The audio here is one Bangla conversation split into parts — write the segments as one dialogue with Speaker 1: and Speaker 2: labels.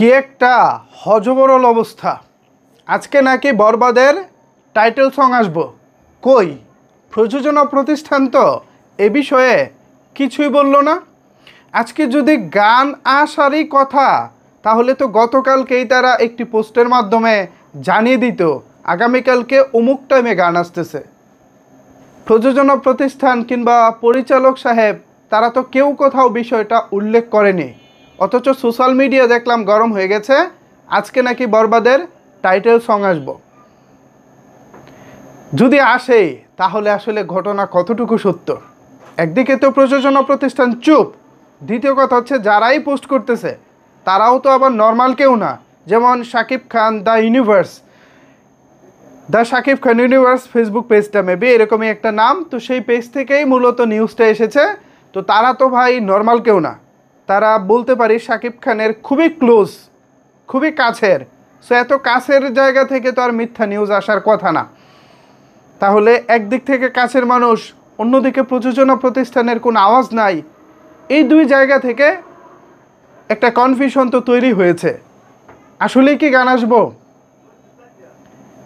Speaker 1: কি একটা হযবরল অবস্থা। আজকে নাকি বরবাদের টাইটেল সং আসবো। কই প্রযোজনা প্রতিষ্ঠান তো এ বিষয়ে কিছুই বলল না। আজকে যদি গান আসারই কথা, তাহলে তো গতকালকেই তারা একটি পোস্টের মাধ্যমে জানিয়ে দিত আগামীকালকে অমুক টাইমে গান আসতেছে। প্রযোজনা প্রতিষ্ঠান কিংবা পরিচালক সাহেব তারা তো কেউ কোথাও বিষয়টা উল্লেখ করেনি, অথচ সোশ্যাল মিডিয়া দেখলাম গরম হয়ে গেছে। আজকে নাকি বরবাদের টাইটেল সং আসবো। যদি আসে তাহলে আসলে ঘটনা কতটুকু সত্য? একদিকে তো প্রযোজনা প্রতিষ্ঠান চুপ, দ্বিতীয় কথা হচ্ছে যারাই পোস্ট করতেছে তারাও তো আবার নর্মাল কেউ না। যেমন Shakib Khan the Shakib Khan universe Facebook পেজটা মেবি এরকমই একটা নাম, তো সেই পেজ থেকেই মূলত নিউজটা এসেছে। তো তারা তো ভাই নর্মাল কেউ না, তারা বলতে পারি শাকিব খানের খুবই ক্লোজ, খুবই কাছের। সো এত কাছের জায়গা থেকে তো আর মিথ্যা নিউজ আসার কথা না। তাহলে একদিক থেকে কাছের মানুষ, অন্যদিকে প্রযোজনা প্রতিষ্ঠানের কোনো আওয়াজ নাই। এই দুই জায়গা থেকে একটা কনফিউশন তো তৈরি হয়েছে। আসলেই কি গান আসবো?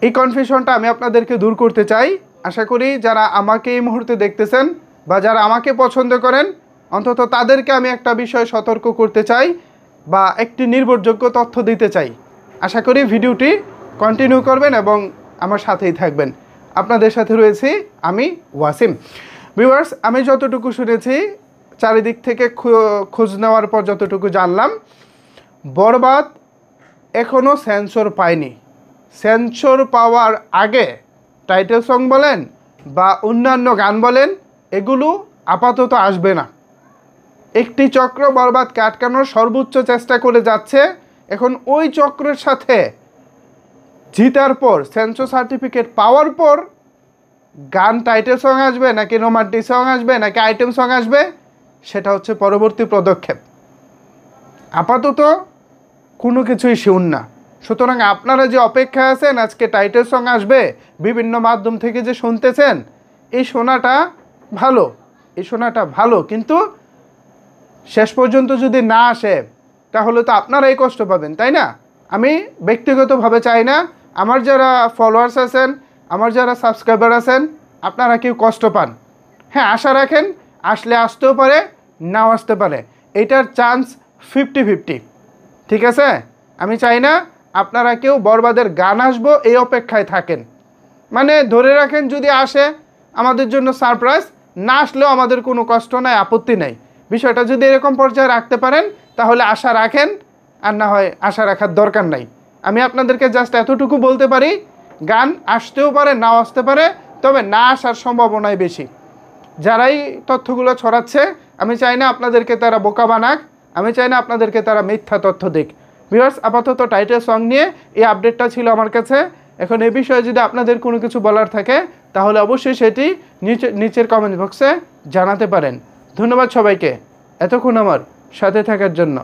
Speaker 1: এই কনফিউশনটা আমি আপনাদেরকে দূর করতে চাই। আশা করি যারা আমাকে এই মুহূর্তে দেখতেছেন বা যারা আমাকে পছন্দ করেন, অন্তত তাদেরকে আমি একটা বিষয় সতর্ক করতে চাই বা একটি নির্ভরযোগ্য তথ্য দিতে চাই। আশা করি ভিডিওটি কন্টিনিউ করবেন এবং আমার সাথেই থাকবেন। আপনাদের সাথে রয়েছি আমি ওয়াসিম। ভিউয়ার্স, আমি যতটুকু শুনেছি, চারিদিক থেকে খোঁজ নেওয়ার পর যতটুকু জানলাম, বরবাদ এখনও সেন্সর পায়নি। সেন্সর পাওয়ার আগে টাইটেল সং বলেন বা অন্যান্য গান বলেন, এগুলো আপাতত আসবে না। একটি চক্র বরবাদকে আটকানোর সর্বোচ্চ চেষ্টা করে যাচ্ছে। এখন ওই চক্রের সাথে জিতার পর, সেন্সর সার্টিফিকেট পাওয়ার পর গান টাইটেল সং আসবে নাকি রোমান্টিক সং আসবে নাকি আইটেম সং আসবে, সেটা হচ্ছে পরবর্তী পদক্ষেপ। আপাতত কোনো কিছুই শিউর না। সুতরাং আপনারা যে অপেক্ষায় আছেন আজকে টাইটেল সং আসবে, বিভিন্ন মাধ্যম থেকে যে শুনতেছেন, এই শোনাটা ভালো, কিন্তু শেষ পর্যন্ত যদি না আসে তাহলে তো আপনারাই কষ্ট পাবেন, তাই না? আমি ব্যক্তিগতভাবে চাই না আমার যারা ফলোয়ার্স আছেন, আমার যারা সাবস্ক্রাইবার আছেন, আপনারা কেউ কষ্ট পান। হ্যাঁ, আশা রাখেন, আসলে আসতেও পারে, নাও আসতে পারে। এটার চান্স 50-50, ঠিক আছে? আমি চাই না আপনারা কেউ বরবাদের গান আসবো এই অপেক্ষায় থাকেন। মানে ধরে রাখেন যদি আসে আমাদের জন্য সারপ্রাইজ, না আসলেও আমাদের কোনো কষ্ট নাই, আপত্তি নাই। বিষয়টা যদি এরকম পর্যায়ে রাখতে পারেন তাহলে আশা রাখেন, আর না হয় আশা রাখার দরকার নাই। আমি আপনাদেরকে জাস্ট এতটুকু বলতে পারি, গান আসতেও পারে, নাও আসতে পারে, তবে না আসার সম্ভাবনাই বেশি। যারাই তথ্যগুলো ছড়াচ্ছে, আমি চাই না আপনাদেরকে তারা বোকা বানাক, আমি চাই না আপনাদেরকে তারা মিথ্যা তথ্য দিক। ভিউয়ার্স, আপাতত টাইটেল সং নিয়ে এই আপডেটটা ছিল আমার কাছে। এখন এই বিষয়ে যদি আপনাদের কোনো কিছু বলার থাকে তাহলে অবশ্যই সেটি নিচের কমেন্ট বক্সে জানাতে পারেন। ধন্যবাদ সবাইকে এতক্ষণ আমার সাথে থাকার জন্য।